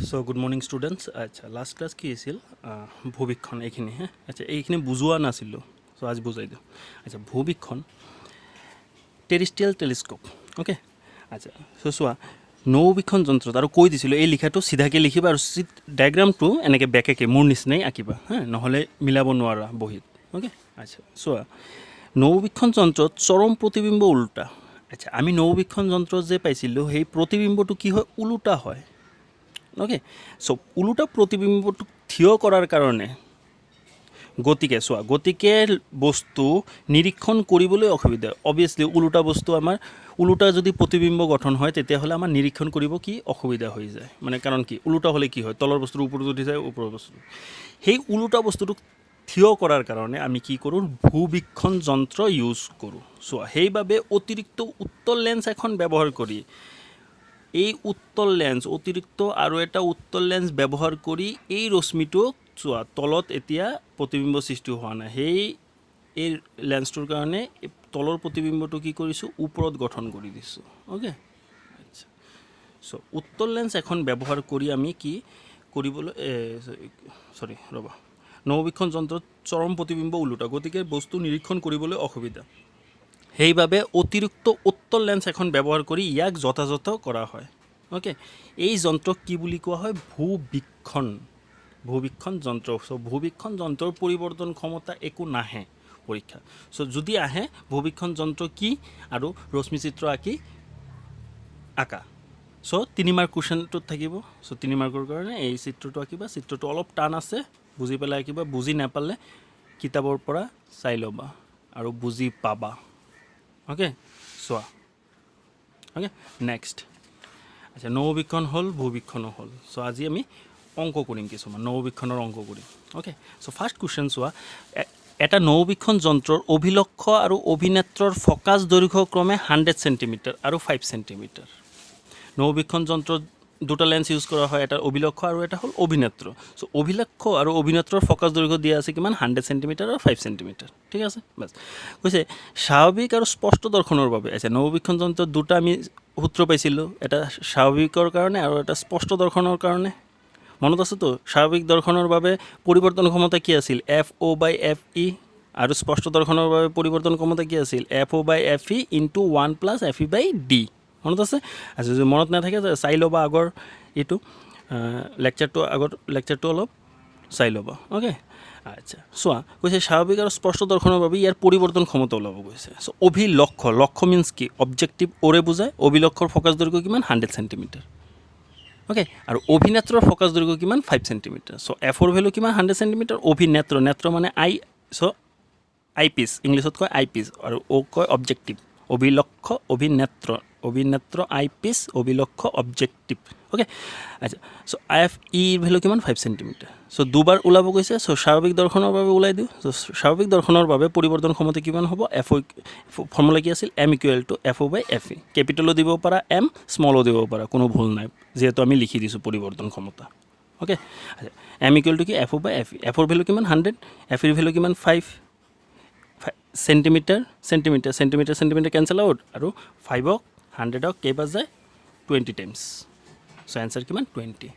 So good morning students. আচ্ছা, last class কি আছিল? ভূবীক্ষণ এইখিনি হে। আচ্ছা, এইখিনি বুজোৱা নাছিলোঁ, চ' আজি বুজাই দিওঁ। আচ্ছা, ভূবীক্ষণ টেৰিষ্ট্ৰিয়েল টেলিস্কোপ। অ'কে, আচ্ছা, চ' চোৱা, নৌবীক্ষণ যন্ত্ৰত আৰু কৈ দিছিলোঁ এই লিখাটো চিধাকৈ লিখিবা আৰু ডায়েগ্ৰামটো এনেকৈ বেকেকৈ মোৰ নিচিনাই আঁকিবা হা, নহ'লে মিলাব নোৱাৰা বহীত। অ'কে, আচ্ছা, চোৱা, নৌবীক্ষণ যন্ত্ৰত চৰম প্ৰতিবিম্ব ওলোটা। আচ্ছা, আমি নৌবীক্ষণ যন্ত্ৰ যে পাইছিলোঁ সেই প্ৰতিবিম্বটো কি হয়? ওলোটা হয়। অ'কে, চ' ওলোটা প্ৰতিবিম্বটোক থিয় কৰাৰ কাৰণে গতিকে বস্তু নিৰীক্ষণ কৰিবলৈ অসুবিধা। অবভিয়াছলি ওলোটা বস্তু আমাৰ ওলোটা যদি প্ৰতিবিম্ব গঠন হয় তেতিয়াহ'লে আমাৰ নিৰীক্ষণ কৰিব কি অসুবিধা হৈ যায়। মানে কাৰণ কি, ওলোটা হ'লে কি হয়? তলৰ বস্তুটো ওপৰত উঠি যায়, ওপৰৰ বস্তুটো। সেই ওলোটা বস্তুটোক থিয় কৰাৰ কাৰণে আমি কি কৰোঁ? ভূবীক্ষণ যন্ত্ৰ ইউজ কৰোঁ। চোৱা, সেইবাবে অতিৰিক্ত উত্তল লেন্স এখন ব্যৱহাৰ কৰি এই উত্তল লেন্স অতিৰিক্ত আৰু এটা উত্তল লেন্স ব্যৱহাৰ কৰি এই ৰশ্মিটোক চোৱা তলত এতিয়া প্ৰতিবিম্ব সৃষ্টি হোৱা নাই। এই লেন্সটোৰ কাৰণে তলৰ প্ৰতিবিম্বটো কি কৰিছোঁ? ওপৰত গঠন কৰি দিছোঁ। অ'কে, আচ্ছা, চ' উত্তল লেন্স এখন ব্যৱহাৰ কৰি আমি কি কৰিবলৈ নৌবীক্ষণ যন্ত্ৰত চৰম প্ৰতিবিম্ব ওলোটা, গতিকে বস্তু নিৰীক্ষণ কৰিবলৈ অসুবিধা। সেইবাবে অতিৰিক্ত উত্তল লেন্স এখন ব্যৱহাৰ কৰি ইয়াক যথাযথ কৰা হয়। অ'কে, এই যন্ত্ৰক কি বুলি কোৱা হয়? ভূবীক্ষণ যন্ত্ৰ। চ' ভূবীক্ষণ যন্ত্ৰৰ পৰিৱৰ্তন ক্ষমতা একো নাহে পৰীক্ষা। চ' যদি আহে ভূবীক্ষণ যন্ত্ৰ কি আৰু ৰশ্মিচিত্ৰ আঁকা। চ' 3 মাৰ্ক কুৱেশ্যনটোত থাকিব। চ' 3 মাৰ্কৰ কাৰণে এই চিত্ৰটো আঁকিবা। চিত্ৰটো অলপ টান আছে, বুজি পেলাই আঁকিবা। বুজি নাপালে কিতাপৰ পৰা চাই ল'বা আৰু বুজি পাবা। অ'কে, চোৱা। Okay, next. আচ্ছা, নৌবীক্ষণ হ'ল, ভূবীক্ষণো হ'ল। চ' আজি আমি অংক কৰিম, কিছুমান নৌবীক্ষণৰ অংক কৰিম। অ'কে, চ' ফাৰ্ষ্ট কুৱেশ্যন চোৱা, এটা নৌবীক্ষণ যন্ত্ৰৰ অভিলক্ষ আৰু অভিনেত্ৰৰ ফ'কাছ দৈৰ্ঘ্য ক্ৰমে 100 চেণ্টিমিটাৰ আৰু 5 চেণ্টিমিটাৰ। নৌবীক্ষণ যন্ত্ৰত দুটা লেন্স ইউজ কৰা হয়, এটা অভিলক্ষ আৰু এটা হ'ল অভিনেত্ৰ। চ' অভিলক্ষ আৰু অভিনেত্ৰৰ ফ'কাছ দৈৰ্ঘ্য দিয়া আছে কিমান? 100 চেণ্টিমিটাৰ আৰু 5 চেণ্টিমিটাৰ। ঠিক আছে, বাছ। কৈছে স্বাভাৱিক আৰু স্পষ্ট দৰ্শনৰ বাবে। আচ্ছা, নৌবীক্ষণ যন্ত্ৰত দুটা আমি সূত্ৰ পাইছিলোঁ, এটা স্বাভাৱিকৰ কাৰণে আৰু এটা স্পষ্ট দৰ্শনৰ কাৰণে। মনত আছেতো? স্বাভাৱিক দৰ্শনৰ বাবে পৰিৱৰ্তন ক্ষমতা কি আছিল? FO/FE, আৰু স্পষ্ট দৰ্শনৰ বাবে পৰিৱৰ্তন ক্ষমতা কি আছিল? FO/FE × 1 + FE/D। মনত আছে? আচ্ছা, যদি মনত নাথাকে চাই ল'বা আগৰ এইটো লেকচাৰটো অলপ চাই ল'বা। অ'কে, আচ্ছা, চোৱা, কৈছে স্বাভাৱিক আৰু স্পষ্ট দৰ্শনৰ বাবে ইয়াৰ পৰিৱৰ্তন ক্ষমতা ওলাব কৈছে। চ' লক্ষ্য মিনছ কি? অবজেক্টিভ অ'ৰে বুজায়। অভিলক্ষৰ ফ'কাছ দৈৰ্ঘ্য কিমান? 100 চেণ্টিমিটাৰ। অ'কে, আৰু অভিনেত্ৰৰ ফ'কাছ দৈৰ্ঘ্য কিমান? 5 চেণ্টিমিটাৰ। চ' এফৰ ভেলু কিমান? 100 চেণ্টিমিটাৰ। নেত্ৰ মানে চ' আই পিচ, ইংলিছত কয় আই পিচ, আৰু কয় অবজেক্টিভ। অভিনেত্ৰ আই পিচ, অভিলক্ষ অবজেক্টিভ। অ'কে, আচ্ছা, চ' FE ভেলু কিমান? 5 চেণ্টিমিটাৰ। চ' দুবাৰ ওলাব কৈছে। চ' স্বাভাৱিক দৰ্শনৰ বাবে ওলাই দিওঁ। চ' স্বাভাৱিক দৰ্শনৰ বাবে পৰিৱৰ্তন ক্ষমতা কিমান হ'ব? ফৰ্মুলা কি আছিল? M = FO/FE। কেপিটেলো দিব পাৰা M, স্মলো দিব পাৰা, কোনো ভুল নাই, যিহেতু আমি লিখি দিছোঁ পৰিৱৰ্তন ক্ষমতা। অ'কে, আচ্ছা, M = কি? FO/FE। এফৰ ভেলু কিমান? 100। FEৰ ভেলু কিমান? 5 চেণ্টিমিটাৰ কেঞ্চেল আউট, আৰু 5ক 100ক কেইবাৰ যায়? 20 টাইমছ। চ' এনচাৰ কিমান? 20।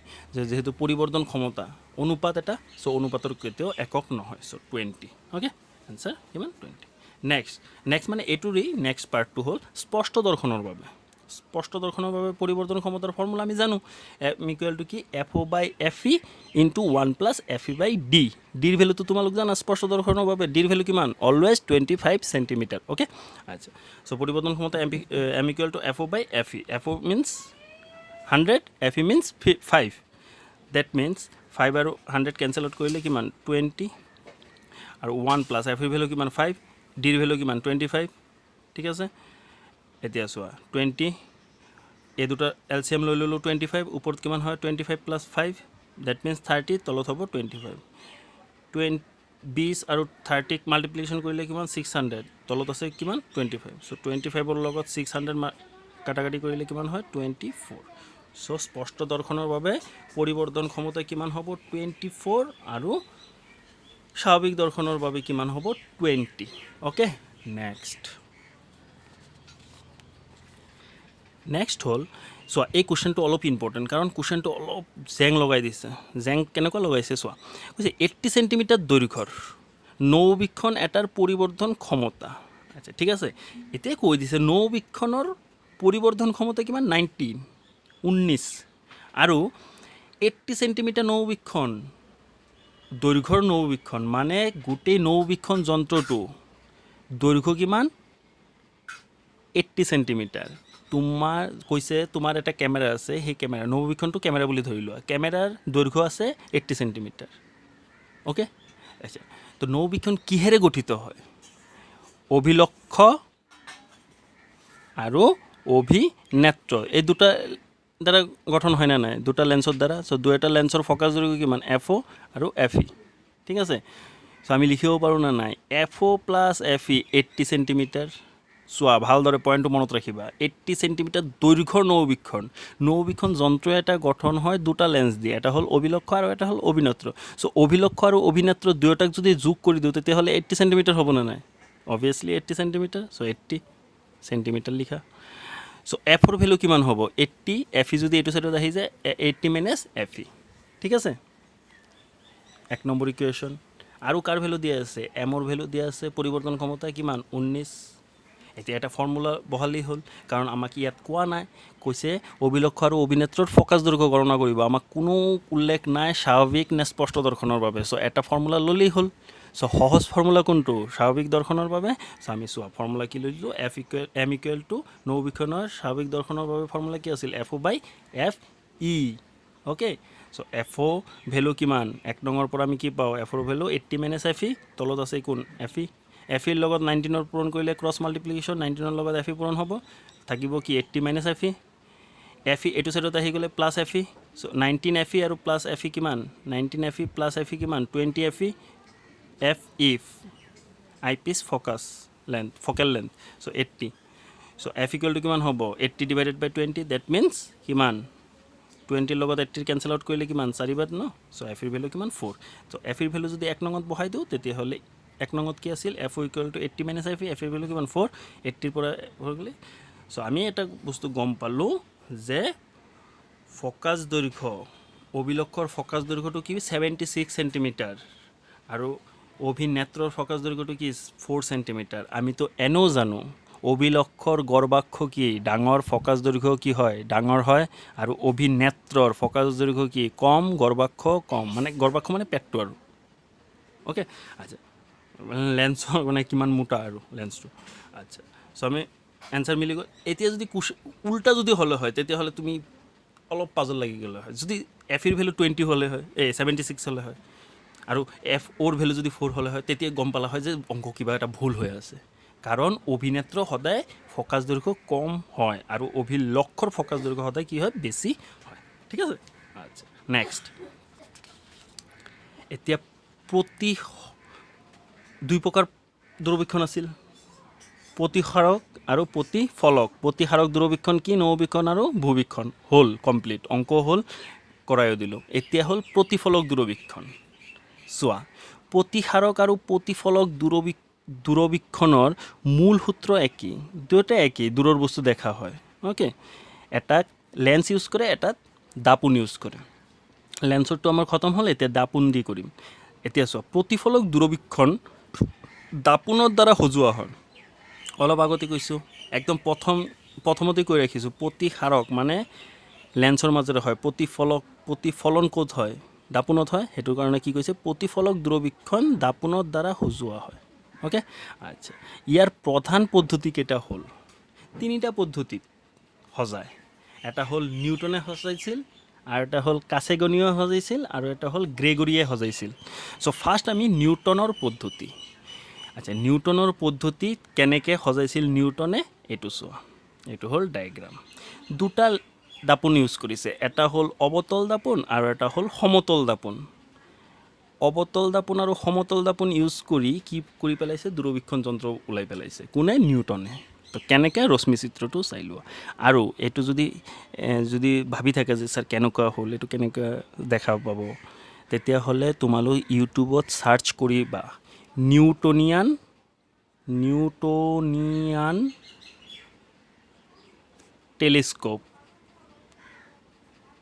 যিহেতু পৰিৱৰ্তন ক্ষমতা অনুপাত এটা, চ' অনুপাতৰ কেতিয়াও একক নহয়। চ' 20। অ'কে, এনচাৰ কিমান? 20। নেক্সট মানে এইটোৰেই নেক্সট পাৰ্টটো হ'ল স্পষ্ট দৰ্শনৰ বাবে। স্পষ্ট দৰ্শনৰ বাবে পৰিৱৰ্তন ক্ষমতাৰ ফৰ্মুলা আমি জানো। M = কি? FO/FE × 1 + FE/D। ডিৰ ভেলুটো তোমালোক জানা। স্পষ্ট দৰ্শনৰ বাবে ডিৰ ভেলু কিমান? Always 25 centimetre. অ'কে, আচ্ছা, চ' পৰিৱৰ্তন ক্ষমতা M = FO/FE। FO means 100, FE means 5। That means 5 আৰু 100 কেঞ্চেল আউট কৰিলে কিমান? 20, আৰু 1 + FEৰ ভেলু কিমান? 5, ডিৰ ভেলু কিমান? 25। ঠিক আছে, এতিয়া চোৱা, 20, এই দুটা LCM লৈ ল'লোঁ 25, ওপৰত কিমান হয়? 25 + 5, ডেট মিনছ 30, তলত হ'ব 25। 20 আৰু 30ক মাল্টিপ্লিকেশ্যন কৰিলে কিমান? 600, তলত আছে কিমান? 25। চ' 25ৰ লগত 600 কাটাকাটি কৰিলে কিমান হয়? 24। চ' স্পষ্ট দৰ্শনৰ বাবে পৰিৱৰ্তন ক্ষমতা কিমান হ'ব? 24, আৰু স্বাভাৱিক দৰ্শনৰ বাবে কিমান হ'ব? 20। অ'কে, নেক্সট হ'ল চোৱা এই কুৱেশ্যনটো অলপ ইম্পৰ্টেণ্ট কাৰণ কুৱেশ্যনটো অলপ জেং লগাই দিছে জেং কেনেকুৱা লগাইছে চোৱা কৈছে 80 চেণ্টিমিটাৰ দৈৰ্ঘ্যৰ নৌবীক্ষণ এটাৰ পৰিবৰ্ধন ক্ষমতা আচ্ছা ঠিক আছে এতিয়া কৈ দিছে নৌবীক্ষণৰ পৰিবৰ্ধন ক্ষমতা কিমান 19 আৰু 80 চেণ্টিমিটাৰ নৌবীক্ষণ দৈৰ্ঘ্যৰ নৌবীক্ষণ মানে গোটেই নৌবীক্ষণ যন্ত্ৰটো দৈৰ্ঘ্য কিমান 80 চেণ্টিমিটাৰ তোমাৰ কৈছে তোমাৰ এটা কেমেৰা আছে সেই কেমেৰা নৌবীক্ষণটো কেমেৰা বুলি ধৰি লোৱা কেমেৰাৰ দৈৰ্ঘ্য আছে 80 চেণ্টিমিটাৰ ওকে আচ্ছা তো নৌবীক্ষণ কিহেৰে গঠিত হয় অভিলক্ষ আৰু অভিনেত্ৰ এই দুটা দ্বাৰা গঠন হয় না নাই দুটা লেন্সৰ দ্বাৰা সো দুটা লেন্সৰ ফকাছ দৈৰ্ঘ্য কিমান FO আৰু FE ঠিক আছে সো আমি লিখিব পাৰোঁ না নাই FO প্লাছ FE 80 চেণ্টিমিটাৰ চোৱা ভালদৰে পইণ্টটো মনত ৰাখিবা 80 চেণ্টিমিটাৰ দৈৰ্ঘ্যৰ নৌবীক্ষণ যন্ত্ৰ এটা গঠন হয় দুটা লেন্স দিয়ে এটা হ'ল অভিলক্ষ আৰু এটা হ'ল অভিনেত্ৰ সো অভিলক্ষ আৰু অভিনেত্ৰ দুয়োটাক যদি যোগ কৰি দিওঁ তেতিয়াহ'লে 80 চেণ্টিমিটাৰ হ'ব না নাই অবভিয়াছলি 80 চেণ্টিমিটাৰ সো 80 চেণ্টিমিটাৰ লিখা সো এফৰ ভ্যালু কিমান হ'ব 80 FE যদি এইটো সাইডত আহি যায় 80 মাইনাস FE ঠিক আছে এক নম্বৰ ইকুৱেশ্যন আৰু কাৰ ভ্যালু দিয়া আছে এমৰ ভ্যালু দিয়া আছে পৰিৱৰ্তন ক্ষমতা কিমান 19 এতিয়া এটা ফৰ্মুলা বহালি হ'ল কাৰণ আমাক ইয়াত কোৱা নাই কৈছে অভিলক্ষ আৰু অভিনেত্ৰৰ ফকাছ দৈৰ্ঘ্য গণনা কৰিব আমাক কোনো উল্লেখ নাই স্বাভাৱিক নে স্পষ্ট দৰ্শনৰ বাবে সো এটা ফৰ্মুলা ললেই হ'ল সো সহজ ফৰ্মুলা কোনটো স্বাভাৱিক দৰ্শনৰ বাবে সো আমি চোৱা ফৰ্মুলা কি লৈছিলোঁ m ইকুৱেল টু নৌবীক্ষণৰ স্বাভাৱিক দৰ্শনৰ বাবে ফৰ্মুলা কি আছিল FO বাই FE okay so FO value কিমান এক নম্বৰ পৰা আমি কি পাওঁ FO ভ্যালু 80 মাইনাস FE তলত আছে কোন FE FE লগত 19 পূৰণ কৰিলে ক্ৰছ মাল্টিপ্লিকেশ্যন 19 লগত FE পূৰণ হ'ব থাকিব কি 80 মাইনাস FE এইটো সাইডত আহি গ'লে প্লাছ FE সো 19 FE আৰু প্লাছ FE কিমান 19 FE প্লাছ FE কিমান 20 FE FE eyepiece focus length focal length so 80 so F equal to কিমান হ'ব 80 divided by 20 that means কিমান 20 লগত 80 cancel out কৰিলে কিমান 4 বাৰ ন so F এর ভ্যালু কিমান 4 so F এর ভ্যালু যদি 1 নঙত বহাই দিও তেতিয়া হলে 1 নঙত কি আছিল F equal to 80 minus F F এর ভ্যালু কিমান 4 80 এর পৰা হৈ গলে so আমি এটা বস্তু গম পালো যে ফকাস দৈৰ্ঘ্য অভিলক্ষৰ ফকাস দৈৰ্ঘ্যটো কি 76 সেন্টিমিটাৰ আৰু অভিনেত্ৰৰ ফকাস দৈৰ্ঘ্যটো কি 4 সেন্টিমিটাৰ আমি তো এনো জানো অভিলক্ষৰ গৰ্ভাক্ষ কি ডাঙৰ ফকাস দৈৰ্ঘ্য কি হয় ডাঙৰ হয় আৰু অভিনেত্ৰৰ ফকাস দৈৰ্ঘ্য কি কম গৰ্ভাক্ষ কম মানে গৰ্ভাক্ষ মানে পেটটো আৰু ওকে আচ্ছা লেন্সৰ মানে কিমান মোটা আৰু লেন্সটো আচ্ছা সো আমি আনসার মিলি গ'ল এতিয়া যদি উল্টা যদি হলে হয় তেতিয়া হলে তুমি অলপ পাজল লাগি গ'ল হয় যদি F এর ভ্যালু 20 হলে হয় 76 হলে হয় আৰু F ওর ভ্যালু যদি 4 হলে হয় তেতিয়া গম পালা হয় যে অংক কিবা এটা ভুল হৈ আছে কাৰণ অভিনেত্ৰ সদায় ফকাস দৈৰ্ঘ্য কম হয় আৰু অভিলক্ষৰ ফকাস দৈৰ্ঘ্য সদায় কি হয় বেছি হয় ঠিক আছে আচ্ছা নেক্সট এতিয়া প্ৰতি দুই প্ৰকাৰ দূৰবীক্ষণ আছিল প্ৰতিহাৰক আৰু প্ৰতিফলক দূৰবীক্ষণ কি নৌবীক্ষণ আৰু ভূবীক্ষণ হল কমপ্লিট অংক হল কৰায়ো দিলো এতিয়া হল প্ৰতিফলক দূৰবীক্ষণ চোৱা প্ৰতিহাৰক আৰু প্ৰতিফলক দূৰবীক্ষণৰ মূল সূত্ৰ একই দুটা একই দূৰৰ বস্তু দেখা হয় ওকে এটা লেন্স ইউজ কৰে এটা দাপোন ইউজ কৰে লেন্সৰটো আমাৰ খতম হল এতিয়া দাপোন দি কৰিম এতিয়া চোৱা প্ৰতিফলক দূৰবীক্ষণ দাপোনৰ দ্বাৰা সজোৱা হয় অলপ আগতে কৈছো একদম প্ৰথমতে কৈ ৰাখিছো প্ৰতিহাৰক মানে লেন্সৰ মাজৰে হয় প্ৰতিফলন ক'ত হয় দাপোনত হয় হেতু কাৰণে কি কৈছে প্ৰতিফলক দূৰবীক্ষণ দাপোনৰ দ্বাৰা সজোৱা হয় ওকে আচ্ছা ইয়াৰ প্ৰধান পদ্ধতি কেটা হল তিনিটা পদ্ধতিত সজায় এটা হল নিউটনে সজাইছিল আৰু এটা হল কাছেগনিয়ে সজাইছিল আৰু এটা হল গ্ৰেগৰিয়ে সজাইছিল সো ফাৰ্স্ট আমি নিউটনৰ পদ্ধতি আচ্ছা নিউটনৰ পদ্ধতি কেনেকৈ সজাইছিল নিউটনে এটো চোৱা এটো হল ডায়াগ্ৰাম দুটা দাপোন ইউজ কৰিছে এটা হল অবতল দাপোন আৰু এটা হল সমতল দাপোন অবতল দাপোন আৰু সমতল দাপোন ইউজ কৰি কি কৰি পেলাইছে দূৰবীক্ষণ যন্ত্ৰ উলাই পেলাইছে কোনে নিউটনে তো কেনেকৈ ৰশ্মি চিত্ৰটো চাই লোৱা আৰু এটো যদি ভাবি থাকে যে স্যাৰ কেনেকুৱা হল এটো কেনেকৈ দেখা পাব তেতিয়া হলে তোমালোক ইউটিউবত সাৰ্চ কৰিবা নিউটনিয়ান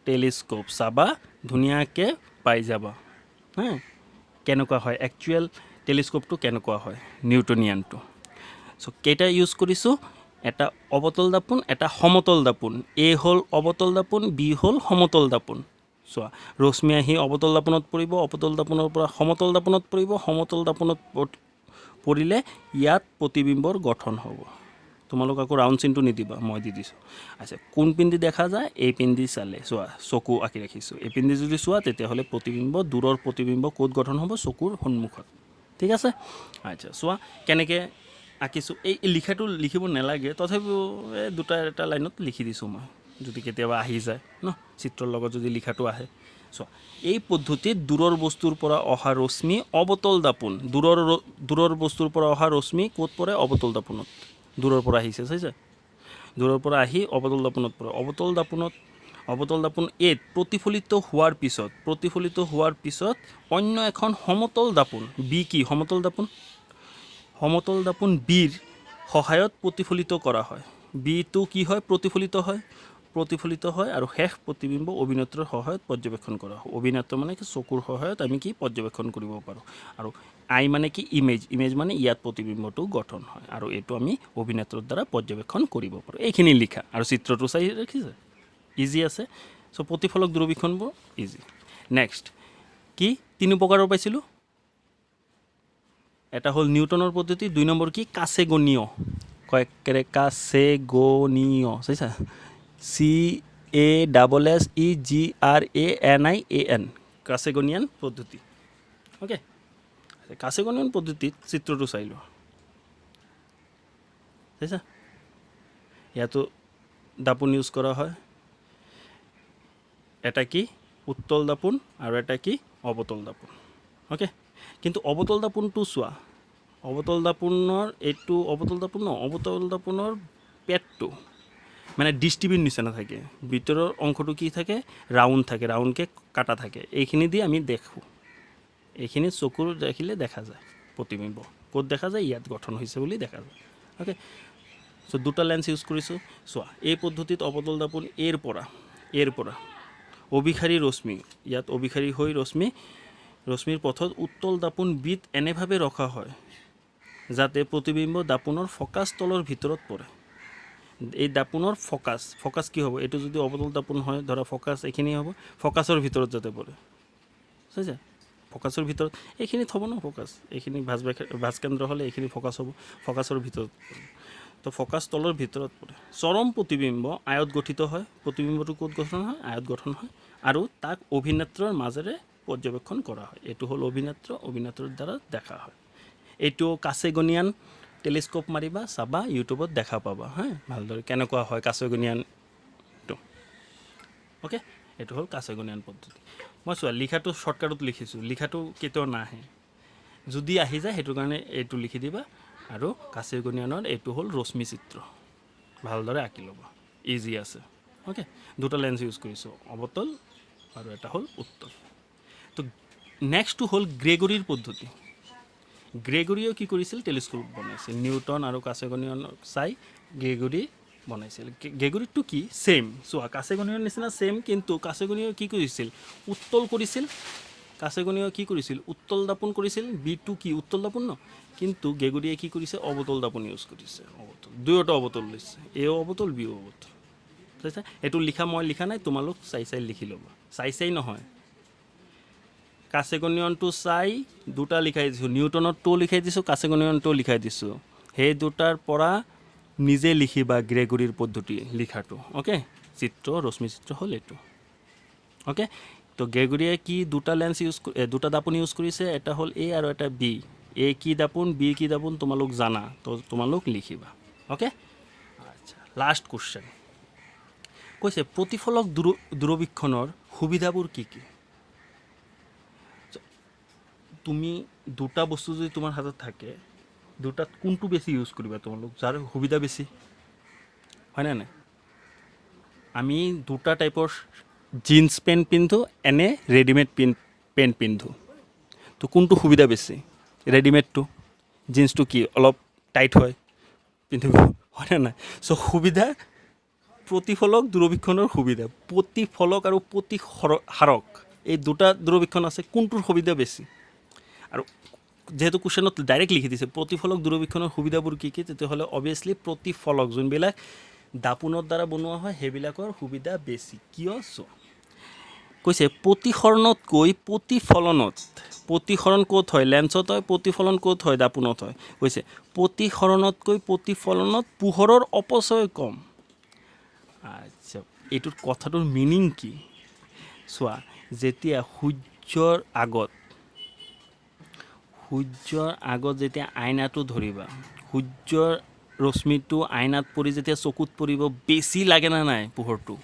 টেলিস্কোপ চাবা ধুনীয়াকৈ পাই যাবা হা কেনেকুৱা হয় একচুৱেল টেলিস্কোপটো কেনেকুৱা হয় নিউটনিয়ানটো চ' কেইটা ইউজ কৰিছোঁ এটা অৱতল দাপোন এটা সমতল দাপোন এ হ'ল অৱতল দাপোন বি হ'ল সমতল দাপোন চোৱা ৰশ্মি আহি অৱতল দাপোনত পৰিব অৱতল দাপোনৰ পৰা সমতল দাপোনত পৰিব সমতল দাপোনত পৰিলে ইয়াত প্ৰতিবিম্বৰ গঠন হ'ব তোমালোক আকৌ ৰাউণ্ড চিনটো নিদিবা মই দি দিছোঁ আচ্ছা কোন পিন্ধি দেখা যায় এই পিন্ধি চালে চোৱা চকু আঁকি ৰাখিছোঁ এই পিন্ধি যদি চোৱা তেতিয়াহ'লে প্ৰতিবিম্ব দূৰৰ প্ৰতিবিম্ব ক'ত গঠন হ'ব চকুৰ সন্মুখত ঠিক আছে আচ্ছা চোৱা কেনেকৈ আঁকিছোঁ এই লিখাটো লিখিব নালাগে তথাপিও এই দুটা এটা লাইনত লিখি দিছোঁ মই যদি কেতিয়াবা আহি যায় ন চিত্ৰৰ লগত যদি লিখাটো আহে চোৱা এই পদ্ধতিত দূৰৰ বস্তুৰ পৰা অহা ৰশ্মি অৱতল দাপোন দূৰৰ বস্তুৰ পৰা অহা ৰশ্মি ক'ত পৰে অৱতল দাপোনত দূৰৰ পৰা আহিছে চাইছে দূৰৰ পৰা আহি অৱতল দাপোনত পৰে অৱতল দাপোন এত প্ৰতিফলিত হোৱাৰ পিছত অন্য এখন সমতল দাপোন বি কি সমতল দাপোন বিৰ সহায়ত প্ৰতিফলিত কৰা হয় বিটো কি হয় প্ৰতিফলিত হয় আৰু শেষ প্ৰতিবিম্ব অভিনেত্ৰৰ সহায়ত পৰ্যবেক্ষণ কৰা হয় অভিনেত্ৰ মানে কি চকুৰ সহায়ত আমি কি পৰ্যবেক্ষণ কৰিব পাৰোঁ আৰু আই মানে কি ইমেজ মানে ইয়াত প্ৰতিবিম্বটো গঠন হয় আৰু এইটো আমি অভিনেত্ৰৰ দ্বাৰা পৰ্যবেক্ষণ কৰিব পাৰোঁ এইখিনি লিখা আৰু চিত্ৰটো চাই ৰাখিছে ইজি আছে চ' প্ৰতিফলক দূৰবীক্ষণবোৰ ইজি নেক্সট কি তিনি প্ৰকাৰৰ পাইছিলোঁ এটা হ'ল নিউটনৰ পদ্ধতি 2 নম্বৰ কি কাছেগনীয় কাছেগনীয় চাইছা CASSEGRANIAN কাছেগনিয়ান পদ্ধতি ওকে কাছেগনিয়ান পদ্ধতিত চিত্ৰটো চাই লোৱা চাইছা ইয়াতো দাপোন ইউজ কৰা হয় এটা কি উত্তল দাপোন আৰু এটা কি অৱতল দাপোন ওকে কিন্তু অৱতল দাপোনটো চোৱা অৱতল দাপোনৰ পেটটো মানে ডিষ্ট্ৰিবিউট নিচিনা থাকে ভিতৰৰ অংশটো কি থাকে ৰাউণ্ডকৈ কাটা থাকে এইখিনি দি আমি দেখোঁ এইখিনি চকুৰ দেখিলে দেখা যায় প্ৰতিবিম্ব ক'ত দেখা যায় ইয়াত গঠন হৈছে বুলি দেখা যায় ওকে চ' দুটা লেন্স ইউজ কৰিছোঁ চোৱা এই পদ্ধতিত অৱতল দাপোন এৰ পৰা অভিসাৰী ৰশ্মি ইয়াত অভিসাৰী হৈ ৰশ্মিৰ পথত উত্তল দাপোন বিত এনেভাৱে ৰখা হয় যাতে প্ৰতিবিম্ব দাপোনৰ ফ'কাছ তলৰ ভিতৰত পৰে এই দাপোনৰ ফ'কাছ কি হ'ব এইটো যদি অৱতল দাপোন হয় ধৰা ফ'কাছ এইখিনি হ'ব ফ'কাছৰ ভিতৰত যাতে পৰে চাইছে ফ'কাছৰ ভিতৰত এইখিনিত হ'ব ন ফ'কাছ এইখিনি ভাঁজকেন্দ্ৰ হ'লে এইখিনি ফ'কাছ হ'ব ফ'কাছৰ ভিতৰত তো ফ'কাছ তলৰ ভিতৰত পৰে চৰম প্ৰতিবিম্ব আয়ত গঠিত হয় প্ৰতিবিম্বটো ক'ত গঠন হয় আয়ত গঠন হয় আৰু তাক অভিনেত্ৰৰ মাজেৰে পৰ্যবেক্ষণ কৰা হয় এইটো হ'ল অভিনেত্ৰৰ দ্বাৰা দেখা হয় এইটো কাছেগনিয়ান টেলিস্কোপ মাৰিবা চাবা ইউটিউবত দেখা পাবা হা ভালদৰে কেনেকুৱা হয় কাছেগনিয়ানটো ওকে এইটো হ'ল কাছেগনিয়ান পদ্ধতি মই চোৱা লিখাটো শ্বৰ্টকাটত লিখিছোঁ লিখাটো কেতিয়াও নাহে যদি আহি যায় সেইটো কাৰণে এইটো লিখি দিবা আৰু কাছেগনিয়ানৰ এইটো হ'ল ৰশ্মি চিত্ৰ ভালদৰে আঁকি ল'বা ইজি আছে ওকে দুটা লেন্স ইউজ কৰিছোঁ অৱতল আৰু এটা হ'ল উত্তল তো নেক্সটটো হ'ল গ্ৰেগৰীৰ পদ্ধতি গ্ৰেগৰীয়ে কি কৰিছিল টেলিস্কোপ বনাইছিল নিউটন আৰু কাছেগনিয়ানক চাই গ্ৰেগৰী বনাইছিল গ্ৰেগৰীটো কি ছেইম চোৱা কাছেগনিয়ানৰ নিচিনা ছেইম কিন্তু কাছেগনিয়াই কি কৰিছিল উত্তল দাপোন কৰিছিল বিটো কি উত্তল দাপোন ন কিন্তু গ্ৰেগৰীয়ে কি কৰিছে অৱতল দাপোন ইউজ কৰিছে দুয়োটা অৱতল লৈছে এও অৱতল বিও অৱতল চাইছা এইটো মই লিখা নাই তোমালোক চাই লিখি ল'বা চাই নহয় কাছেগনিয়ানটো চাই দুটা লিখাই দিছোঁ নিউটনৰটো লিখাই দিছোঁ কাছেগনিয়ানটো লিখাই দিছোঁ সেই দুটাৰ পৰা নিজে লিখিবা গ্ৰেগৰীৰ পদ্ধতি লিখাটো ওকে ৰশ্মি চিত্ৰ হ'ল এইটো ওকে তো গ্ৰেগৰীয়ে কি দুটা দাপোন ইউজ কৰিছে এটা হ'ল এ আৰু এটা বি এ কি দাপোন বি কি দাপোন তোমালোক জানা তো তোমালোক লিখিবা ওকে আচ্ছা লাষ্ট কুৱেশ্যন কৈছে প্ৰতিফলক দূৰবীক্ষণৰ সুবিধাবোৰ কি তুমি দুটা বস্তু যদি তোমাৰ হাতত থাকে দুটাত কোনটো বেছি ইউজ কৰিবা তোমালোক যাৰ সুবিধা বেছি হয়নে নাই আমি দুটা টাইপৰ জিন্স পেণ্ট পিন্ধো এনে ৰেডিমেড পেণ্ট পিন্ধো তো কোনটো সুবিধা বেছি ৰেডিমেডটো জিন্সটো কি অলপ টাইট হয় পিন্ধিব হয়নে নাই চ' সুবিধা প্ৰতিফলক দূৰবীক্ষণৰ সুবিধা প্ৰতিফলক আৰু হাৰক এই দুটা দূৰবীক্ষণ আছে কোনটোৰ সুবিধা বেছি আৰু যেহেতু কুৱেশ্যনত ডাইৰেক্ট লিখি দিছে প্ৰতিফলক দূৰবীক্ষণৰ সুবিধাবোৰ কি কি তেতিয়াহ'লে অবভিয়াছলি প্ৰতিফলক যোনবিলাক দাপোনৰ দ্বাৰা বনোৱা হয় সেইবিলাকৰ সুবিধা বেছি কিয় কৈছে প্ৰতিসৰণতকৈ প্ৰতিফলনত প্ৰতিসৰণ ক'ত হয় লেন্সত হয় প্ৰতিফলন ক'ত হয় দাপোনত হয় কৈছে প্ৰতিসৰণতকৈ প্ৰতিফলনত পোহৰৰ অপচয় কম আচ্ছা এইটোৰ কথাটোৰ মিনিং কি চোৱা যেতিয়া সূৰ্যৰ আগত যেতিয়া আইনাটো ধৰিবা সূৰ্যৰ ৰশ্মিটো আইনাত পৰি যেতিয়া চকুত পৰিব বেছি লাগে না নাই পোহৰটো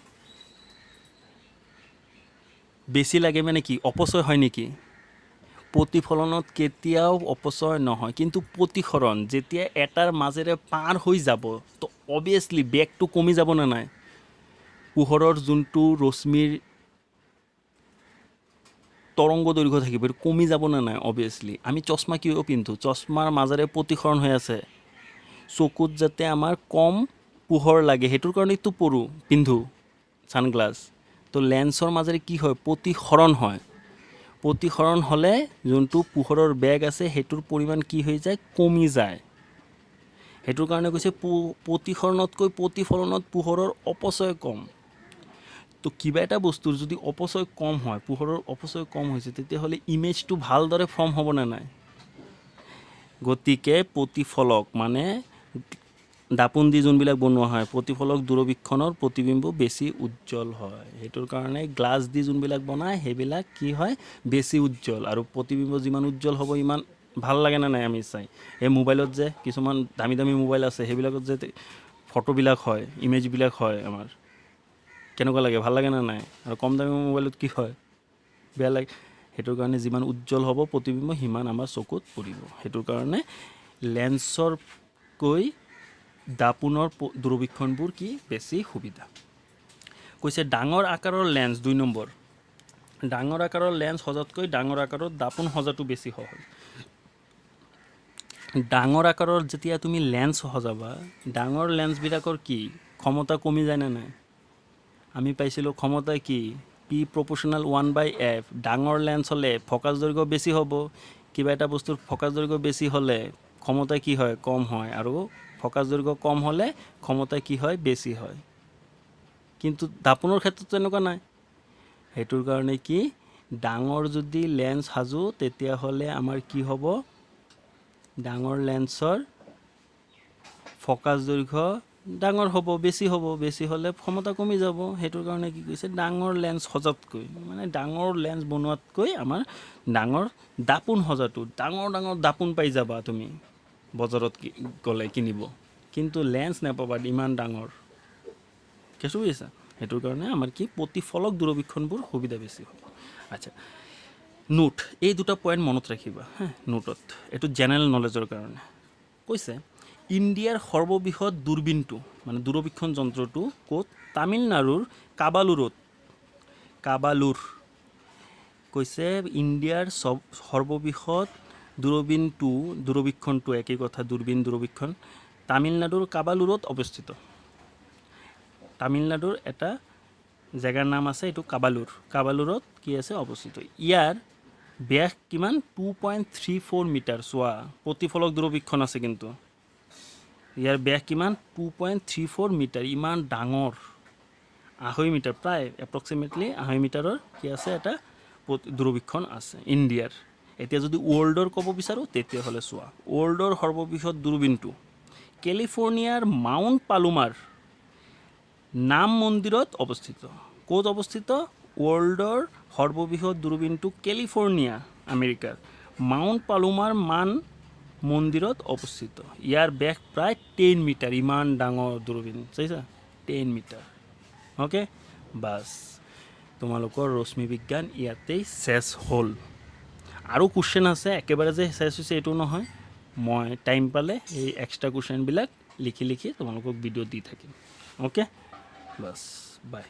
বেছি লাগে মানে কি অপচয় হয় নেকি প্ৰতিফলনত কেতিয়াও অপচয় নহয় কিন্তু প্ৰতিসৰণ যেতিয়া এটাৰ মাজেৰে পাৰ হৈ যাব তো অবভিয়াছলি বেগটো কমি যাব না নাই পোহৰৰ যোনটো ৰশ্মিৰ তৰংগ দৈৰ্ঘ্য থাকিব এইটো কমি যাব না নাই অবভিয়াছলি আমি চশমা কিয় পিন্ধো চশমাৰ মাজেৰে প্ৰতিসৰণ হৈ আছে চকুত যাতে আমাৰ কম পোহৰ লাগে সেইটোৰ কাৰণেতো পিন্ধো ছানগ্লাছ তো লেন্সৰ মাজেৰে কি হয় প্ৰতিসৰণ হ'লে যোনটো পোহৰৰ বেগ আছে সেইটোৰ পৰিমাণ কি হৈ যায় কমি যায় সেইটোৰ কাৰণে কৈছে প্ৰতিসৰণতকৈ প্ৰতিফলনত পোহৰৰ অপচয় কম তো কিবা এটা বস্তুৰ যদি অপচয় কম হয় পোহৰৰ অপচয় কম হৈছে তেতিয়াহ'লে ইমেজটো ভালদৰে ফৰ্ম হ'ব না নাই গতিকে প্ৰতিফলক মানে দাপোন দি যোনবিলাক বনোৱা হয় প্ৰতিফলক দূৰবীক্ষণৰ প্ৰতিবিম্ব বেছি উজ্জ্বল হয় সেইটোৰ কাৰণে গ্লাছ দি যোনবিলাক বনায় সেইবিলাক কি হয় বেছি উজ্জ্বল আৰু প্ৰতিবিম্ব যিমান উজ্জ্বল হ'ব ইমান ভাল লাগে না নাই আমি চাই এই মোবাইলত যে কিছুমান দামী দামী মোবাইল আছে সেইবিলাকত যে ফটোবিলাক হয় ইমেজবিলাক হয় আমাৰ কেনেকুৱা লাগে ভাল লাগে না নাই আৰু কম দামী মোবাইলত কি হয় বেয়া লাগে সেইটোৰ কাৰণে যিমান উজ্জ্বল হ'ব প্ৰতিবিম্ব সিমান আমাৰ চকুত পৰিব সেইটোৰ কাৰণে লেন্সৰকৈ দাপোনৰ দূৰবীক্ষণবোৰ কি বেছি সুবিধা কৈছে ডাঙৰ আকাৰৰ লেন্স 2 নম্বৰ ডাঙৰ আকাৰৰ লেন্স সজাতকৈ ডাঙৰ আকাৰৰ দাপোন সজাটো বেছি সহজ ডাঙৰ আকাৰৰ যেতিয়া তুমি লেন্স সজাবা ডাঙৰ লেন্সবিলাকৰ কি ক্ষমতা কমি যায় না নাই আমি পাইছিলোঁ ক্ষমতা কি P proportional 1/f ডাঙৰ লেন্স হ'লে ফকাছ দৈৰ্ঘ্য বেছি হ'ব কিবা এটা বস্তুৰ ফকাছ দৈৰ্ঘ্য বেছি হ'লে ক্ষমতা কি হয় কম হয় আৰু ফকাছ দৈৰ্ঘ্য কম হ'লে ক্ষমতা কি হয় বেছি হয় কিন্তু দাপোনৰ ক্ষেত্ৰত এনেকুৱা নাই সেইটোৰ কাৰণে কি ডাঙৰ যদি লেন্স সাজো তেতিয়াহ'লে আমাৰ কি হ'ব ডাঙৰ লেন্সৰ ফকাছ দৈৰ্ঘ্য ডাঙৰ হ'ব বেছি হ'লে ক্ষমতা কমি যাব সেইটোৰ কাৰণে কি কৈছে ডাঙৰ লেন্স সজাতকৈ মানে ডাঙৰ লেন্স বনোৱাতকৈ আমাৰ ডাঙৰ দাপোন সজাটো ডাঙৰ দাপোন পাই যাবা তুমি বজাৰত গ'লে কিনিব কিন্তু লেন্স নাপাবা ইমান ডাঙৰ কেঁচু বুজিছা সেইটোৰ কাৰণে আমাৰ কি প্ৰতিফলক দূৰবীক্ষণবোৰ সুবিধা বেছি হ'ব আচ্ছা নোট এই দুটা পইণ্ট মনত ৰাখিবা হা নোটত এইটো জেনেৰেল নলেজৰ কাৰণে কৈছে ইণ্ডিয়াৰ সৰ্ববৃহৎ দূৰবীণটো মানে দূৰবীক্ষণ যন্ত্ৰটো ক'ত তামিলনাডুৰ কাবালুৰ কৈছে ইণ্ডিয়াৰ সৰ্ববৃহৎ দূৰবীক্ষণটো একেই কথা দূৰবীক্ষণ তামিলনাডুৰ কাবালুৰত অৱস্থিত তামিলনাডুৰ এটা জেগাৰ নাম আছে এইটো কাবালুৰত কি আছে অৱস্থিত ইয়াৰ ব্যাস কিমান 2.34 মিটাৰ চোৱা প্ৰতিফলক দূৰবীক্ষণ আছে কিন্তু ইয়াৰ ব্যাস কিমান 2.34 মিটাৰ ইমান ডাঙৰ 2.5 মিটাৰ প্ৰায় এপ্ৰক্সিমেটলি 2.5 মিটাৰৰ কি আছে এটা দূৰবীক্ষণ আছে ইণ্ডিয়াৰ এতিয়া যদি ৱৰ্ল্ডৰ ক'ব বিচাৰোঁ তেতিয়াহ'লে চোৱা ৱৰ্ল্ডৰ সৰ্ববৃহৎ দূৰবীণটো কেলিফৰ্ণিয়াৰ মাউণ্ট পালোমাৰ নাম মন্দিৰত অৱস্থিত ক'ত অৱস্থিত ৱৰ্ল্ডৰ সৰ্ববৃহৎ দূৰবীণটো কেলিফৰ্ণিয়া আমেৰিকাৰ মাউণ্ট পালোমাৰ মন্দিৰত অৱস্থিত ইয়াৰ ব্যাস প্ৰায় 10 মিটাৰ ইমান ডাঙৰ দূৰবীণ চাইছা 10 মিটাৰ অ'কে বাছ তোমালোকৰ ৰশ্মি বিজ্ঞান ইয়াতেই শেষ হ'ল আৰু কুৱেশ্যন আছে একেবাৰে যে শেষ হৈছে এইটো নহয় মই টাইম পালে এই এক্সট্ৰা কুৱেশ্যনবিলাক লিখি তোমালোকক ভিডিঅ' দি থাকিম অ'কে বাছ বাই